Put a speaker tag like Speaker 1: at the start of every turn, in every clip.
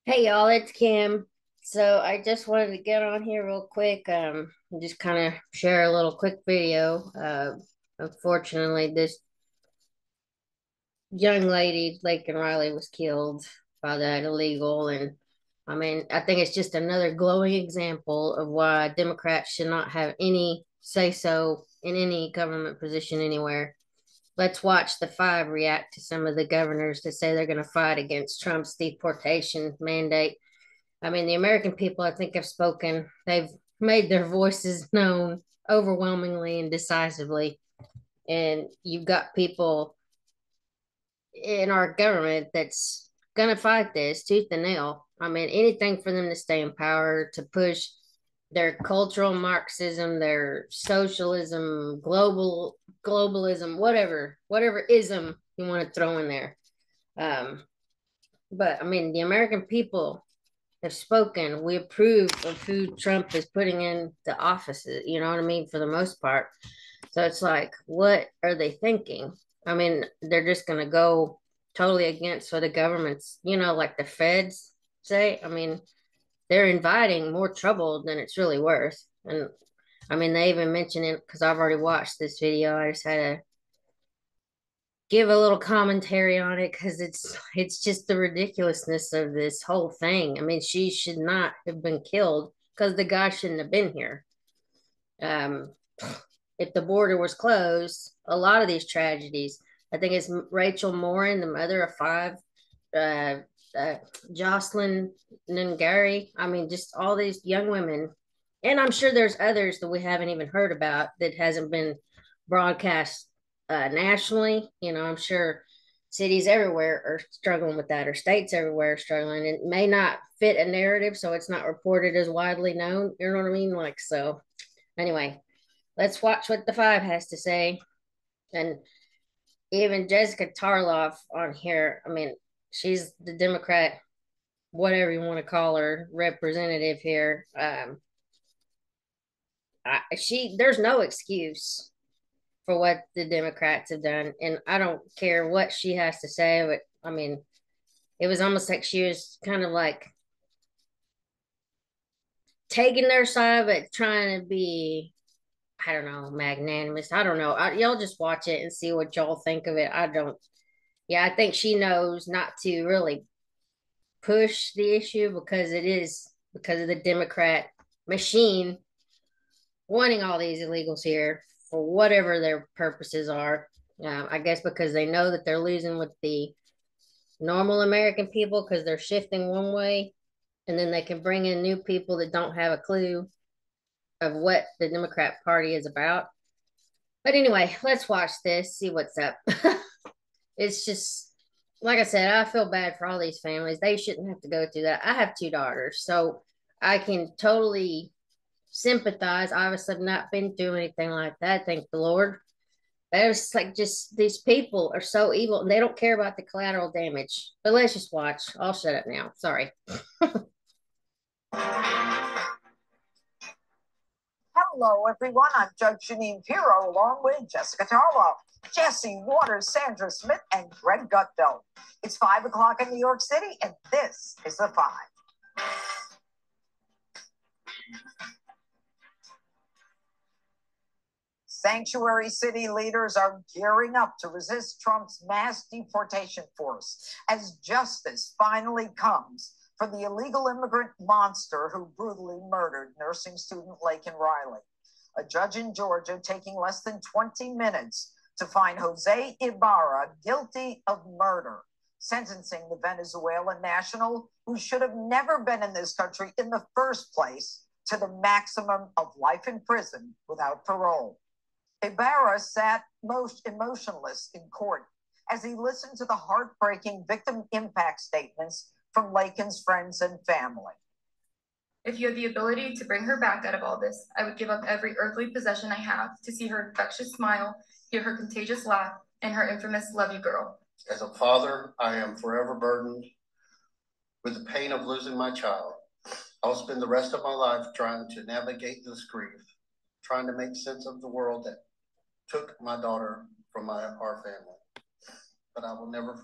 Speaker 1: Hey y'all, it's Kim. So I just wanted to get on here real quick, and just kind of share a little quick video. Unfortunately, this young lady, Laken Riley, was killed by that illegal, and I mean, I think it's just another glowing example of why Democrats should not have any say so in any government position anywhere. Let's watch the five react to some of the governors that say they're going to fight against Trump's deportation mandate. I mean, the American people, I think, have spoken. They've made their voices known overwhelmingly and decisively. And you've got people in our government that's going to fight this tooth and nail. I mean, anything for them to stay in power, to push their cultural Marxism, their socialism, globalism, whatever ism you want to throw in there. Um, but I mean, the American people have spoken. We approve of who Trump is putting in the offices, you know what I mean, for the most part. So it's like, what are they thinking? I mean, they're just going to go totally against what the government's, like the feds say. I mean, they're inviting more trouble than it's really worth. And I mean, they even mention it because I've already watched this video. I just had to give a little commentary on it because it's just the ridiculousness of this whole thing. I mean, she should not have been killed because the guy shouldn't have been here. Um, if the border was closed, a lot of these tragedies. I think it's Rachel Morin, the mother of five, uh, uh, Jocelyn Nungari. I mean, just all these young women, and I'm sure there's others that we haven't even heard about that hasn't been broadcast nationally. I'm sure cities everywhere are struggling with that, or states everywhere are struggling. It may not fit a narrative, so it's not reported as widely known. You know what I mean? Like so. Anyway, let's watch what the five has to say. And even Jessica Tarloff on here, I mean, she's the Democrat, whatever you want to call her, representative here. There's no excuse for what the Democrats have done, and I don't care what she has to say. But I mean, it was almost like she was kind of like taking their side, but trying to be, I don't know, magnanimous. I don't know. Y'all just watch it and see what y'all think of it. I don't. Yeah, I think she knows not to really push the issue because it is because of the Democrat machine wanting all these illegals here for whatever their purposes are. I guess because they know that they're losing with the normal American people because they're shifting one way, and then they can bring in new people that don't have a clue of what the Democrat Party is about. But anyway, let's watch this, see what's up. It's just like I said, I feel bad for all these families. They shouldn't have to go through that. I have two daughters, so I can totally sympathize. Obviously, I've not been through anything like that, thank the Lord. But it's like just these people are so evil and they don't care about the collateral damage. But let's just watch. I'll shut up now. Sorry.
Speaker 2: Hello, everyone. I'm Judge Janine Pirro, along with Jessica Tarlow, Jesse Waters, Sandra Smith, and Greg Gutfeld. It's 5 o'clock in New York City, and this is The Five. Sanctuary city leaders are gearing up to resist Trump's mass deportation force as justice finally comes for the illegal immigrant monster who brutally murdered nursing student Laken Riley. A judge in Georgia taking less than 20 minutes to find Jose Ibarra guilty of murder, sentencing the Venezuelan national who should have never been in this country in the first place to the maximum of life in prison without parole. Ibarra sat most emotionless in court as he listened to the heartbreaking victim impact statements from Laken's friends and family.
Speaker 3: If you had the ability to bring her back out of all this, I would give up every earthly possession I have to see her infectious smile, hear her contagious laugh, and her infamous love you girl.
Speaker 4: As a father, I am forever burdened with the pain of losing my child. I'll spend the rest of my life trying to navigate this grief, trying to make sense of the world that took my daughter from our family. But I will never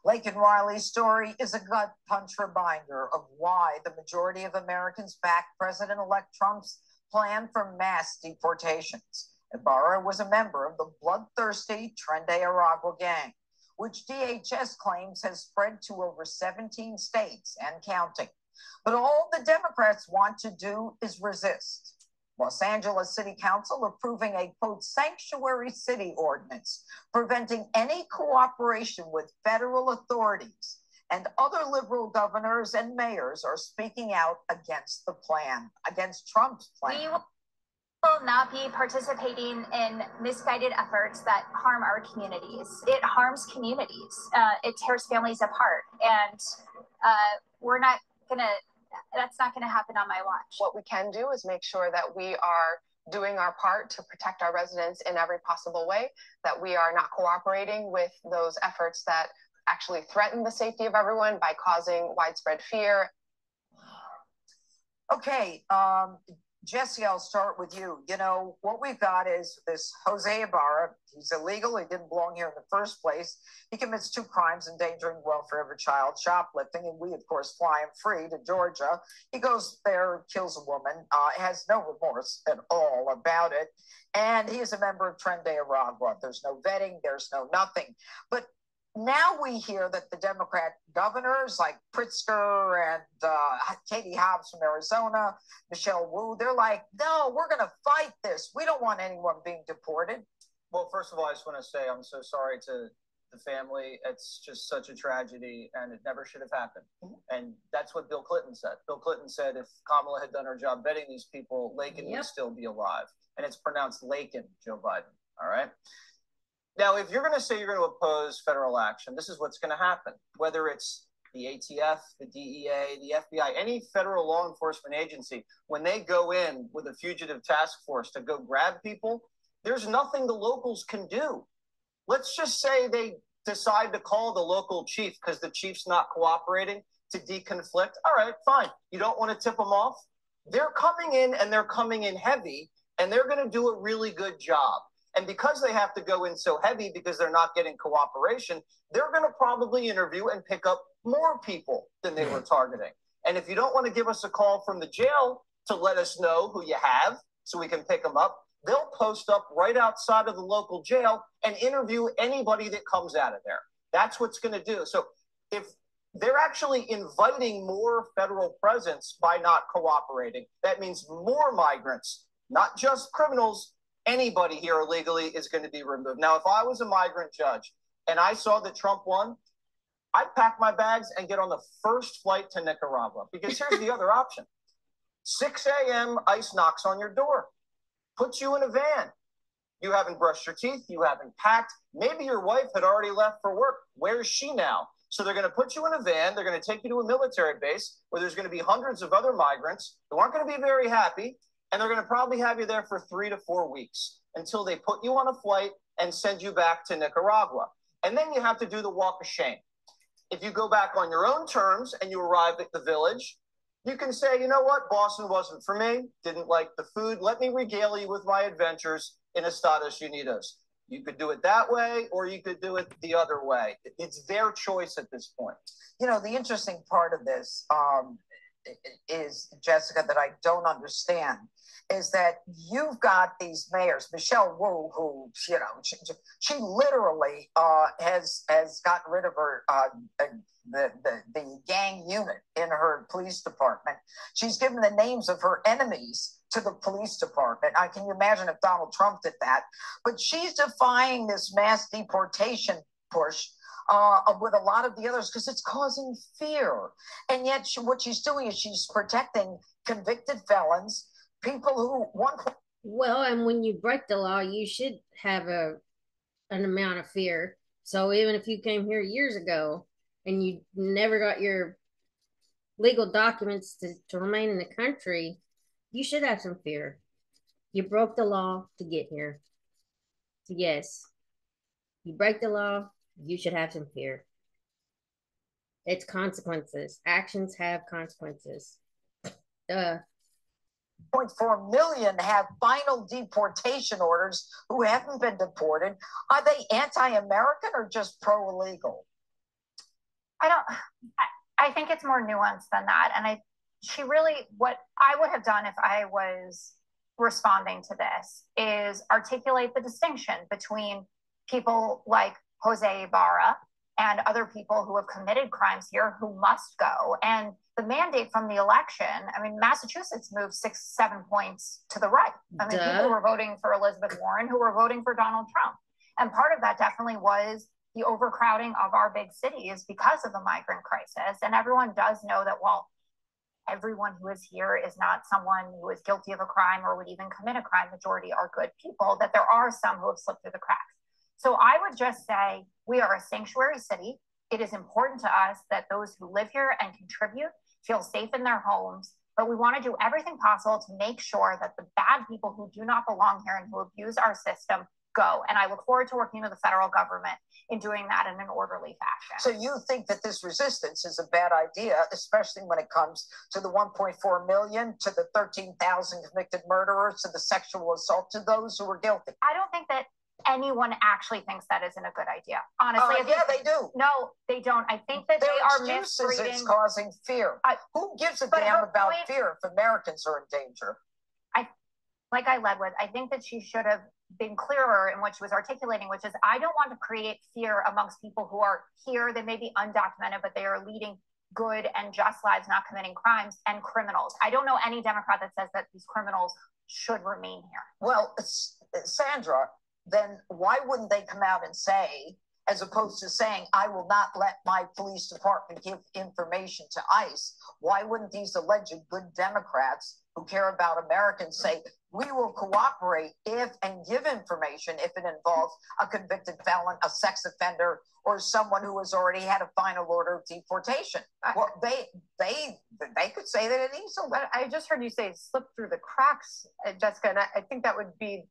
Speaker 2: Laken Riley's story is a gut punch reminder of why the majority of Americans back President-elect Trump's plan for mass deportations. Ibarra was a member of the bloodthirsty Tren de Aragua gang, which DHS claims has spread to over 17 states and counting. But all the Democrats want to do is resist. Los Angeles City Council approving a, quote, sanctuary city ordinance, preventing any cooperation with federal authorities. And other liberal governors and mayors are speaking out against the plan, against Trump's plan.
Speaker 5: We will not be participating in misguided efforts that harm our communities. It harms communities. It tears families apart. And we're not going to, that's not going to happen on my watch.
Speaker 6: What we can do is make sure that we are doing our part to protect our residents in every possible way, that we are not cooperating with those efforts that actually threaten the safety of everyone by causing widespread fear.
Speaker 2: Okay, Jesse, I'll start with you. You know, what we've got is this Jose Ibarra. He's illegal. He didn't belong here in the first place. He commits 2 crimes, endangering the welfare of a child, shoplifting, and we, of course, fly him free to Georgia. He goes there, kills a woman, has no remorse at all about it, and he is a member of Tren de Aragua. There's no vetting. There's no nothing. But now we hear that the Democrat governors like Pritzker and Katie Hobbs from Arizona, Michelle Wu, they're like, no, we're going to fight this. We don't want anyone being deported.
Speaker 7: Well, first of all, I just want to say I'm so sorry to the family. It's just such a tragedy, and it never should have happened. And that's what Bill Clinton said. Bill Clinton said if Kamala had done her job vetting these people, Laken would still be alive. And it's pronounced Laken, Joe Biden. All right? Now, if you're going to say you're going to oppose federal action, this is what's going to happen. Whether it's the ATF, the DEA, the FBI, any federal law enforcement agency, when they go in with a fugitive task force to go grab people, there's nothing the locals can do. Let's just say they decide to call the local chief because the chief's not cooperating to deconflict. All right, fine. You don't want to tip them off? They're coming in, and they're coming in heavy, and they're going to do a really good job. And because they have to go in so heavy because they're not getting cooperation, they're going to probably interview and pick up more people than they were targeting. And if you don't want to give us a call from the jail to let us know who you have so we can pick them up, they'll post up right outside of the local jail and interview anybody that comes out of there. That's what's going to do. So if they're actually inviting more federal presence by not cooperating, that means more migrants, not just criminals. Anybody here illegally is going to be removed. Now, if I was a migrant judge and I saw that Trump won, I'd pack my bags and get on the first flight to Nicaragua, because here's the other option. 6 a.m., ICE knocks on your door, puts you in a van. You haven't brushed your teeth. You haven't packed. Maybe your wife had already left for work. Where's she now? So they're going to put you in a van. They're going to take you to a military base where there's going to be hundreds of other migrants who aren't going to be very happy. And they're going to probably have you there for 3 to 4 weeks until they put you on a flight and send you back to Nicaragua. And then you have to do the walk of shame. If you go back on your own terms and you arrive at the village, you can say, you know what, Boston wasn't for me, didn't like the food. Let me regale you with my adventures in Estados Unidos. You could do it that way, or you could do it the other way. It's their choice at this point.
Speaker 2: You know, the interesting part of this is, Jessica, that I don't understand, is that you've got these mayors, Michelle Wu, who, you know, she literally has gotten rid of her the gang unit in her police department. She's given the names of her enemies to the police department. Can you imagine if Donald Trump did that? But she's defying this mass deportation push with a lot of the others because it's causing fear. And yet what she's doing is she's protecting convicted felons, people who want.
Speaker 1: Well, and when you break the law, you should have an amount of fear. So even if you came here years ago and you never got your legal documents to remain in the country, you should have some fear. You broke the law to get here. So yes, you break the law, you should have some fear. It's consequences. Actions have consequences.
Speaker 2: 0.4 million have final deportation orders who haven't been deported. Are they anti-American or just pro-illegal?
Speaker 5: I think it's more nuanced than that. And what I would have done if I was responding to this is articulate the distinction between people like Jose Ibarra and other people who have committed crimes here who must go. And the mandate from the election, I mean, Massachusetts moved 6-7 points to the right. I mean, people were voting for Elizabeth Warren who were voting for Donald Trump. And part of that definitely was the overcrowding of our big cities because of the migrant crisis. And everyone does know that while everyone who is here is not someone who is guilty of a crime or would even commit a crime, majority are good people, that there are some who have slipped through the cracks. So I would just say we are a sanctuary city. It is important to us that those who live here and contribute feel safe in their homes, but we want to do everything possible to make sure that the bad people who do not belong here and who abuse our system go. And I look forward to working with the federal government in doing that in an orderly fashion.
Speaker 2: So you think that this resistance is a bad idea, especially when it comes to the 1.4 million, to the 13,000 convicted murderers, to the sexual assault, to those who were guilty?
Speaker 5: I don't think that anyone actually thinks that isn't a good idea. Honestly,
Speaker 2: yeah, they do.
Speaker 5: No, they don't. I think that they are misreading.
Speaker 2: It's causing fear. Who gives a damn about fear if Americans are in danger?
Speaker 5: Like I led with, I think that she should have been clearer in what she was articulating, which is I don't want to create fear amongst people who are here. They may be undocumented, but they are leading good and just lives, not committing crimes, and criminals. I don't know any Democrat that says that these criminals should remain here.
Speaker 2: Well, Sandra, then why wouldn't they come out and say, as opposed to saying, I will not let my police department give information to ICE, why wouldn't these alleged good Democrats who care about Americans say, we will cooperate if and give information if it involves a convicted felon, a sex offender, or someone who has already had a final order of deportation? Well, they could say that it easily.
Speaker 6: But I just heard you say slip through the cracks, Jessica, and I think that would be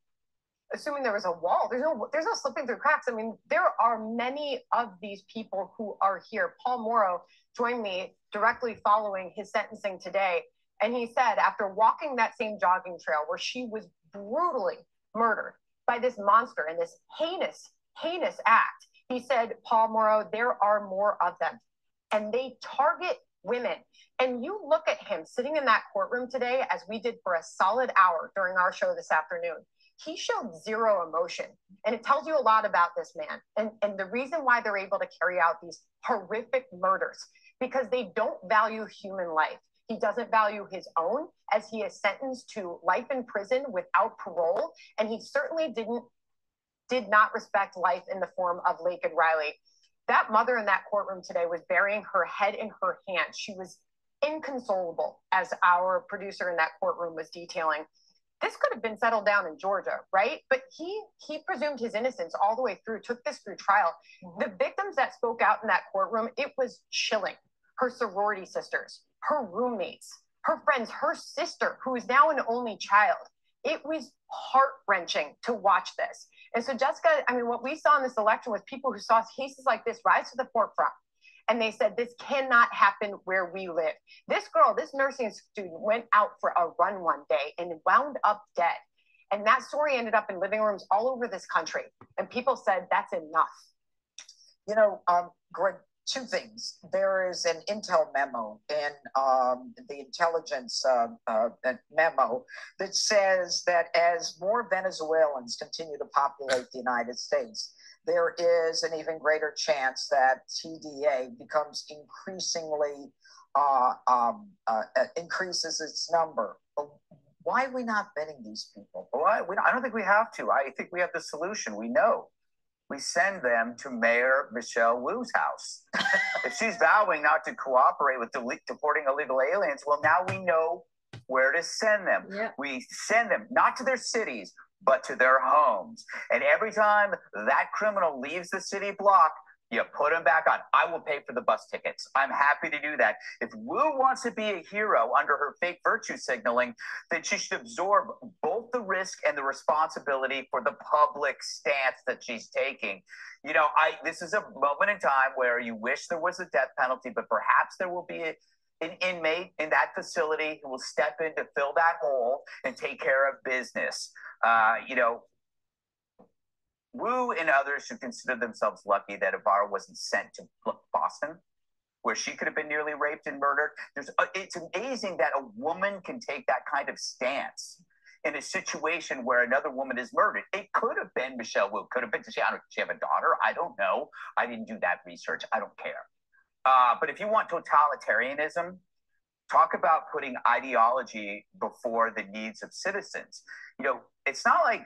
Speaker 6: assuming there was a wall. There's no slipping through cracks. I mean, there are many of these people who are here. Paul Morrow joined me directly following his sentencing today. And he said, after walking that same jogging trail where she was brutally murdered by this monster in this heinous, heinous act, he said, Paul Morrow, there are more of them. And they target women. And you look at him sitting in that courtroom today, as we did for a solid hour during our show this afternoon. He showed zero emotion. And it tells you a lot about this man. And the reason why they're able to carry out these horrific murders, because they don't value human life. He doesn't value his own, as he is sentenced to life in prison without parole. And he certainly did not respect life in the form of Laken Riley. That mother in that courtroom today was burying her head in her hands. She was inconsolable, as our producer in that courtroom was detailing. This could have been settled down in Georgia, right? But he presumed his innocence all the way through, took this through trial. The victims that spoke out in that courtroom, it was chilling. Her sorority sisters, her roommates, her friends, her sister, who is now an only child. It was heart-wrenching to watch this. And so, Jessica, I mean, what we saw in this election was people who saw cases like this rise to the forefront. And they said, this cannot happen where we live. This girl, this nursing student, went out for a run one day and wound up dead. And that story ended up in living rooms all over this country. And people said, that's enough.
Speaker 2: You know, Greg, two things. There is an intel memo in the intelligence memo that says that as more Venezuelans continue to populate the United States, there is an even greater chance that TDA becomes increasingly, increases its number. Why are we not vetting these people?
Speaker 8: Well, I don't think we have to. I think we have the solution. We know. We send them to Mayor Michelle Wu's house. If she's vowing not to cooperate with deporting illegal aliens, well, now we know where to send them. Yep. We send them not to their cities, but to their homes. And every time that criminal leaves the city block, you put him back on. I will pay for the bus tickets. I'm happy to do that. If Wu wants to be a hero under her fake virtue signaling, then she should absorb both the risk and the responsibility for the public stance that she's taking. You know, this is a moment in time where you wish there was a death penalty, but perhaps there will be an inmate in that facility who will step in to fill that hole and take care of business. You know, Wu and others should consider themselves lucky that Ibarra wasn't sent to Boston where she could have been nearly raped and murdered. It's amazing that a woman can take that kind of stance in a situation where another woman is murdered. It could have been Michelle Wu. Could have been, does she have a daughter? I don't know. I didn't do that research. I don't care. But if you want totalitarianism, talk about putting ideology before the needs of citizens. You know, it's not like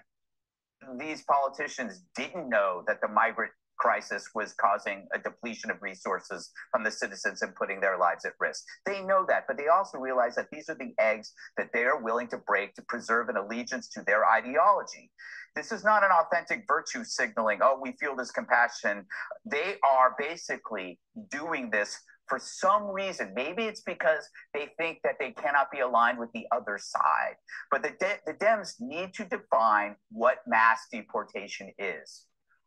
Speaker 8: these politicians didn't know that the migrant crisis was causing a depletion of resources from the citizens and putting their lives at risk. They know that, but they also realize that these are the eggs that they are willing to break to preserve an allegiance to their ideology. This is not an authentic virtue signaling, oh, we feel this compassion. They are basically doing this for some reason. Maybe it's because they think that they cannot be aligned with the other side. But the Dems need to define what mass deportation is.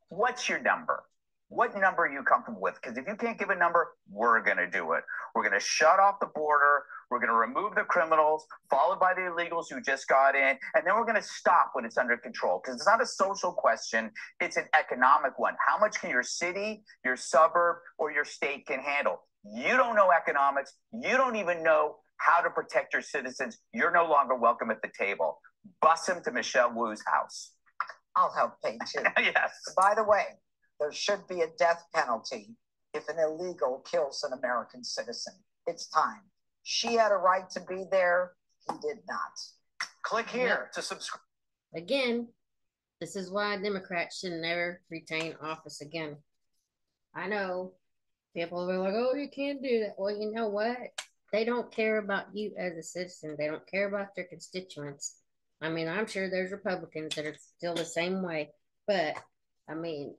Speaker 8: What's your number? What number are you comfortable with? Because if you can't give a number, we're going to do it. We're going to shut off the border. We're going to remove the criminals, followed by the illegals who just got in. And then we're going to stop when it's under control. Because it's not a social question. It's an economic one. How much can your city, your suburb, or your state can handle? You don't know economics. You don't even know how to protect your citizens. You're no longer welcome at the table. Bus them to Michelle Wu's house.
Speaker 2: I'll help pay too.
Speaker 8: Yes.
Speaker 2: By the way, there should be a death penalty if an illegal kills an American citizen. It's time. She had a right to be there. He did not.
Speaker 8: Click here to subscribe.
Speaker 1: Again, this is why Democrats should never retain office again. I know people are like, oh, you can't do that. Well, you know what? They don't care about you as a citizen. They don't care about their constituents. I mean, I'm sure there's Republicans that are still the same way. But, I mean,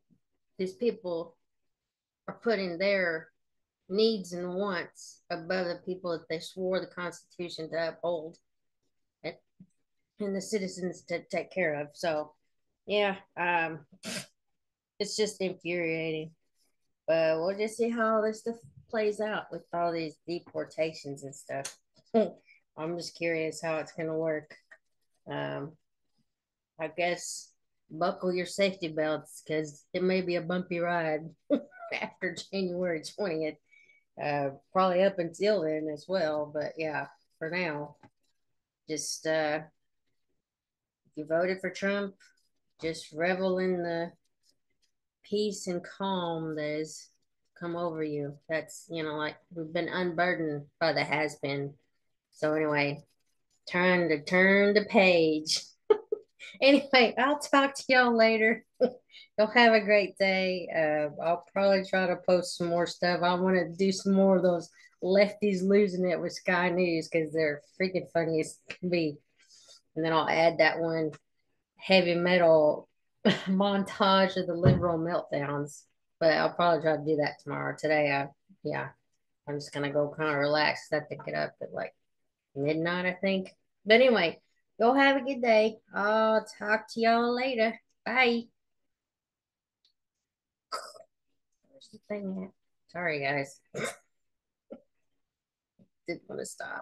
Speaker 1: these people are putting their needs and wants above the people that they swore the Constitution to uphold and the citizens to take care of. So, yeah, it's just infuriating. But we'll just see how all this stuff plays out with all these deportations and stuff. I'm just curious how it's going to work. I guess buckle your safety belts because it may be a bumpy ride after January 20th. Probably up until then as well. But yeah, for now, just if you voted for Trump, just revel in the peace and calm that has come over you. That's, like we've been unburdened by the has been. So anyway, time to turn the page. Anyway, I'll talk to y'all later. Y'all have a great day. I'll probably try to post some more stuff. I want to do some more of those lefties losing it with Sky News because they're freaking funny as can be. And then I'll add that one heavy metal montage of the liberal meltdowns. But I'll probably try to do that tomorrow. Today, I'm just gonna go kind of relax. I have to get up at like midnight, I think. But anyway, go have a good day. I'll talk to y'all later. Bye. Where's the thing at? Sorry, guys. Didn't want to stop.